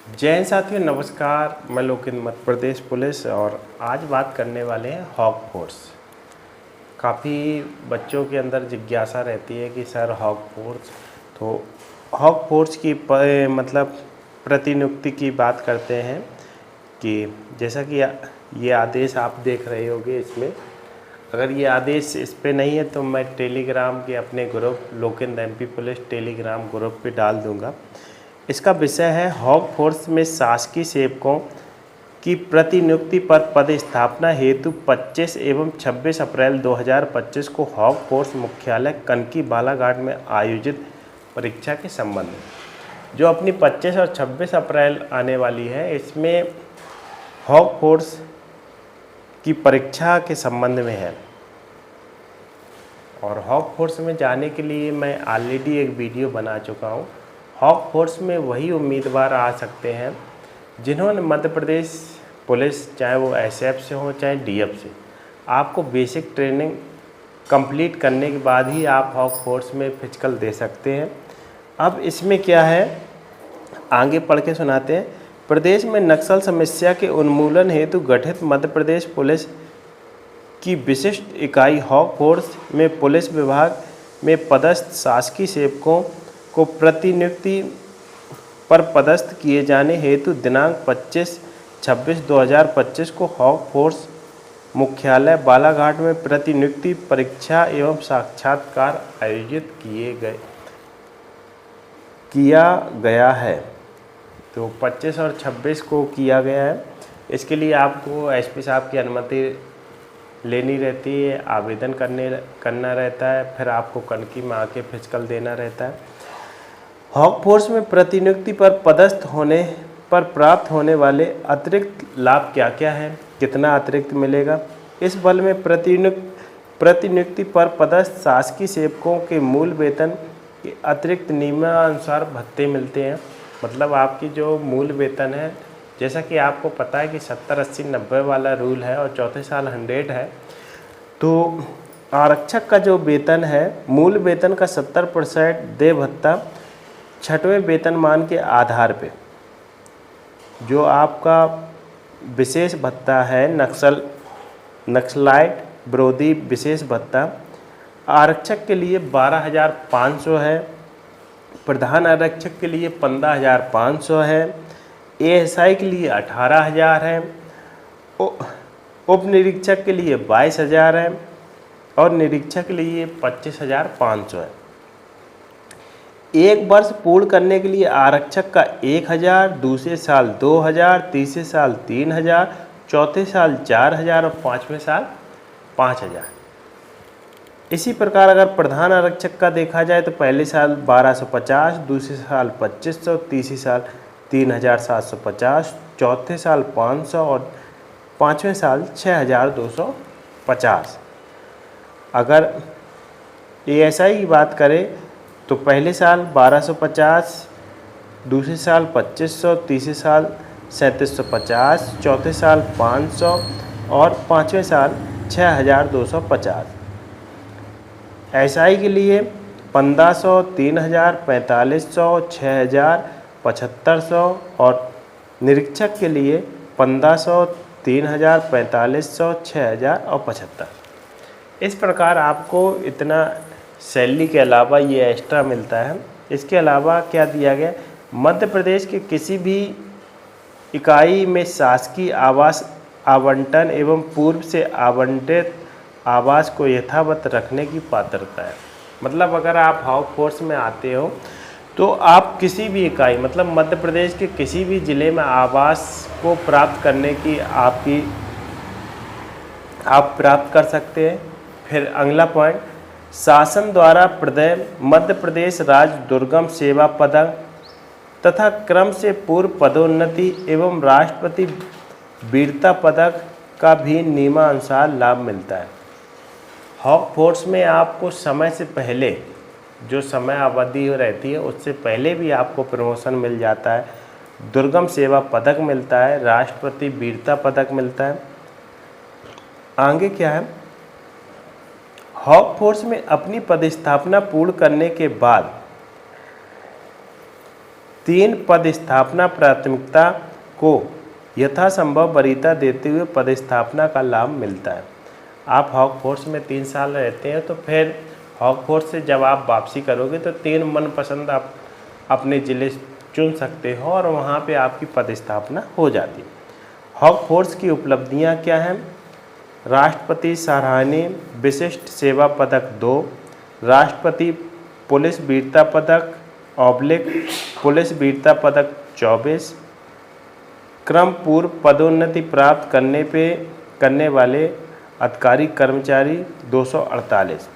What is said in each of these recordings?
जय हिंद साथियों, नमस्कार। मैं लोकेंद्र, मध्य प्रदेश पुलिस, और आज बात करने वाले हैं हॉक फोर्स। काफ़ी बच्चों के अंदर जिज्ञासा रहती है कि सर हॉक फोर्स, तो हॉक फोर्स की मतलब प्रतिनियुक्ति की बात करते हैं कि जैसा कि ये आदेश आप देख रहे होंगे। इसमें अगर ये आदेश इस पे नहीं है तो मैं टेलीग्राम के अपने group Lokendra MP police Telegram group पे डाल दूंगा। इसका विषय है हॉक फोर्स में शासकीय सेवकों की प्रतिनियुक्ति पर पदस्थापना हेतु 25 एवं 26 अप्रैल 2025 को हॉक फोर्स मुख्यालय कनकी बालाघाट में आयोजित परीक्षा के संबंध में, जो अपनी 25 और 26 अप्रैल आने वाली है, इसमें हॉक फोर्स की परीक्षा के संबंध में है। और हॉक फोर्स में जाने के लिए मैं ऑलरेडी एक वीडियो बना चुका हूँ। हॉक फोर्स में वही उम्मीदवार आ सकते हैं जिन्होंने मध्य प्रदेश पुलिस, चाहे वो एसएफ से हो चाहे डीएफ से, आपको बेसिक ट्रेनिंग कंप्लीट करने के बाद ही आप हॉक फोर्स में फिजिकल दे सकते हैं। अब इसमें क्या है, आगे पढ़ के सुनाते हैं। प्रदेश में नक्सल समस्या के उन्मूलन हेतु गठित मध्य प्रदेश पुलिस की विशिष्ट इकाई हॉक फोर्स में पुलिस विभाग में पदस्थ शासकीय सेवकों को प्रतिनियुक्ति पर पदस्थ किए जाने हेतु दिनांक 25/26/2025 को हॉक फोर्स मुख्यालय बालाघाट में प्रतिनियुक्ति परीक्षा एवं साक्षात्कार आयोजित किया गया है। तो 25 और 26 को किया गया है। इसके लिए आपको एसपी साहब की अनुमति लेनी रहती है, आवेदन करना रहता है, फिर आपको कनकी में आके फिजिकल देना रहता है। हॉक फोर्स में प्रतिनियुक्ति पर पदस्थ होने पर प्राप्त होने वाले अतिरिक्त लाभ क्या क्या है, कितना अतिरिक्त मिलेगा। इस बल में प्रतिनियुक्ति पर पदस्थ शासकीय सेवकों के मूल वेतन के अतिरिक्त नियमानुसार भत्ते मिलते हैं। मतलब आपकी जो मूल वेतन है, जैसा कि आपको पता है कि 70, 80, 90 वाला रूल है और चौथे साल 100 है। तो आरक्षक का जो वेतन है, मूल वेतन का 70% देय भत्ता 6वें वेतनमान के आधार पे, जो आपका विशेष भत्ता है नक्सलाइट विरोधी विशेष भत्ता, आरक्षक के लिए 12,500 है, प्रधान आरक्षक के लिए 15,500 है, एएसआई के लिए 18,000 है, उप निरीक्षक के लिए 22,000 है और निरीक्षक के लिए 25,500 है। एक वर्ष पूर्ण करने के लिए आरक्षक का 1,000, दूसरे साल 2,000, तीसरे साल 3,000, चौथे साल 4,000 और 5वें साल 5,000। इसी प्रकार अगर प्रधान आरक्षक का देखा जाए तो पहले साल 1,250, दूसरे साल 2,500, तीसरे साल 3,750, चौथे साल 500 और 5वें साल 6,250। अगर एएसआई की बात करें तो पहले साल 1,250, दूसरे साल 2,500, तीसरे साल 3,750, चौथे साल 500 और 5वें साल 6,250। एसआई के लिए 1,500, 3,000, 4,500, 6,000, 7,500 और निरीक्षक के लिए 1,500, 3,000, 4,500, 6,000 और 75। इस प्रकार आपको इतना सैलरी के अलावा ये एक्स्ट्रा मिलता है। इसके अलावा क्या दिया गया, मध्य प्रदेश के किसी भी इकाई में शासकीय आवास आवंटन एवं पूर्व से आवंटित आवास को यथावत रखने की पात्रता है। मतलब अगर आप हॉक फोर्स में आते हो तो आप किसी भी इकाई, मतलब मध्य प्रदेश के किसी भी ज़िले में आवास को प्राप्त करने की आप प्राप्त कर सकते हैं। फिर अगला पॉइंट, शासन द्वारा प्रदत्त मध्य प्रदेश राज्य दुर्गम सेवा पदक तथा क्रम से पूर्व पदोन्नति एवं राष्ट्रपति वीरता पदक का भी नियमानुसार लाभ मिलता है। हॉक फोर्स में आपको समय से पहले, जो समय अवधि रहती है उससे पहले भी आपको प्रमोशन मिल जाता है, दुर्गम सेवा पदक मिलता है, राष्ट्रपति वीरता पदक मिलता है। आगे क्या है, हॉक फोर्स में अपनी पदस्थापना पूर्ण करने के बाद 3 पदस्थापना प्राथमिकता को यथासंभव वरीयता देते हुए पदस्थापना का लाभ मिलता है। आप हॉक फोर्स में 3 साल रहते हैं तो फिर हॉक फोर्स से जब आप वापसी करोगे तो 3 मनपसंद आप अपने ज़िले चुन सकते हो और वहाँ पे आपकी पदस्थापना हो जाती है। हॉक फोर्स की उपलब्धियाँ क्या हैं? राष्ट्रपति सराहनीय विशिष्ट सेवा पदक 2, राष्ट्रपति पुलिस वीरता पदक / पुलिस वीरता पदक 24, क्रम पूर्व पदोन्नति प्राप्त करने वाले अधिकारी कर्मचारी 248।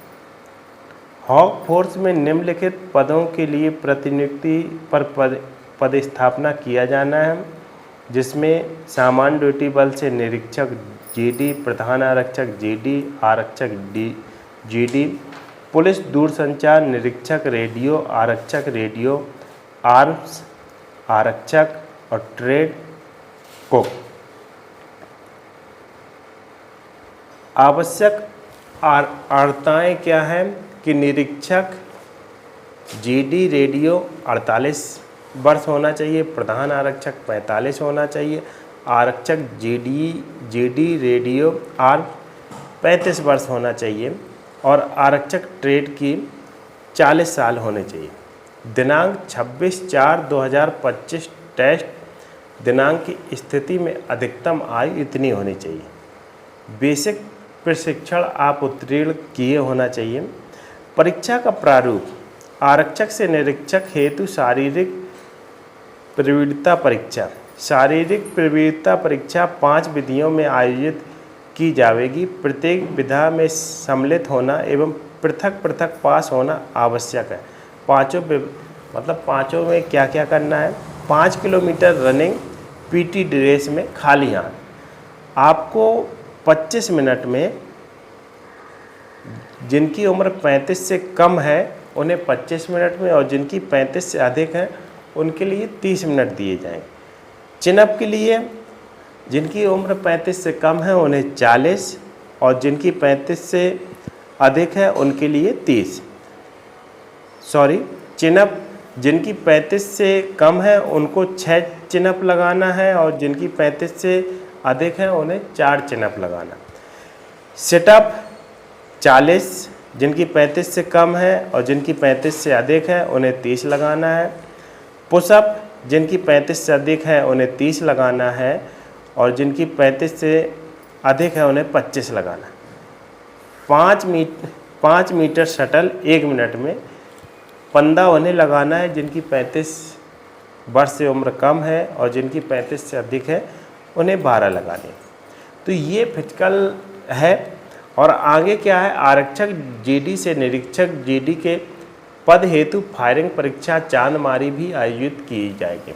हॉक फोर्स में निम्नलिखित पदों के लिए प्रतिनियुक्ति पर पदस्थापना किया जाना है, जिसमें सामान्य ड्यूटी बल से निरीक्षक जीडी, प्रधान आरक्षक जीडी, आरक्षक जीडी, पुलिस दूरसंचार निरीक्षक रेडियो, आरक्षक रेडियो, आर्म्स आरक्षक और ट्रेड कुक। आवश्यक अर्हताएँ क्या हैं कि निरीक्षक जीडी रेडियो 48 वर्ष होना चाहिए, प्रधान आरक्षक 45 होना चाहिए, आरक्षक जीडी रेडियो आर 35 वर्ष होना चाहिए और आरक्षक ट्रेड की 40 साल होने चाहिए। दिनांक 26/4/2025 टेस्ट दिनांक की स्थिति में अधिकतम आयु इतनी होनी चाहिए। बेसिक प्रशिक्षण आप उत्तीर्ण किए होना चाहिए। परीक्षा का प्रारूप: आरक्षक से निरीक्षक हेतु शारीरिक प्रवीणता परीक्षा। शारीरिक प्रवीणता परीक्षा 5 विधियों में आयोजित की जाएगी। प्रत्येक विधा में सम्मिलित होना एवं पृथक पृथक पास होना आवश्यक है। पाँचों में क्या क्या करना है? 5 किलोमीटर रनिंग पीटी ड्रेस में खाली हाथ। आपको 25 मिनट में, जिनकी उम्र 35 से कम है उन्हें 25 मिनट में और जिनकी 35 से अधिक है उनके लिए 30 मिनट दिए जाएंगे। चिनअप के लिए जिनकी उम्र 35 से कम है उन्हें 40 और जिनकी 35 से अधिक है उनके लिए 30। चिनअप जिनकी 35 से कम है उनको 6 चिनअप लगाना है और जिनकी 35 से अधिक है उन्हें 4 चिनअप लगाना। सिटअप 40, जिनकी 35 से कम है और जिनकी 35 से अधिक है उन्हें 30 लगाना है। पुशअप जिनकी 35 से अधिक है उन्हें 30 लगाना है और जिनकी 35 से अधिक है उन्हें 25 लगाना। 5 मीटर शटल 1 मिनट में 15 उन्हें लगाना है जिनकी 35 वर्ष से उम्र कम है और जिनकी 35 से अधिक है उन्हें 12 लगाने। तो ये फिजिकल है। और आगे क्या है? आरक्षक जीडी से निरीक्षक जीडी के पद हेतु फायरिंग परीक्षा चांदमारी भी आयोजित की जाएगी।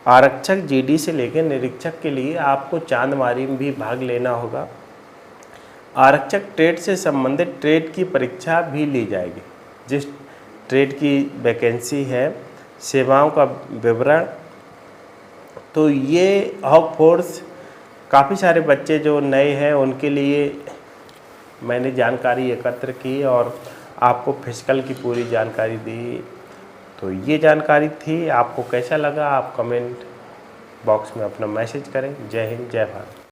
आरक्षक जीडी से लेकर निरीक्षक के लिए आपको चांदमारी में भी भाग लेना होगा। आरक्षक ट्रेड से संबंधित ट्रेड की परीक्षा भी ली जाएगी। जिस ट्रेड की वैकेंसी है, सेवाओं का विवरण। तो ये हॉक फोर्स काफ़ी सारे बच्चे जो नए हैं उनके लिए मैंने जानकारी एकत्र की और आपको फिजिकल की पूरी जानकारी दी। तो ये जानकारी थी। आपको कैसा लगा आप कमेंट बॉक्स में अपना मैसेज करें। जय हिंद, जय भारत।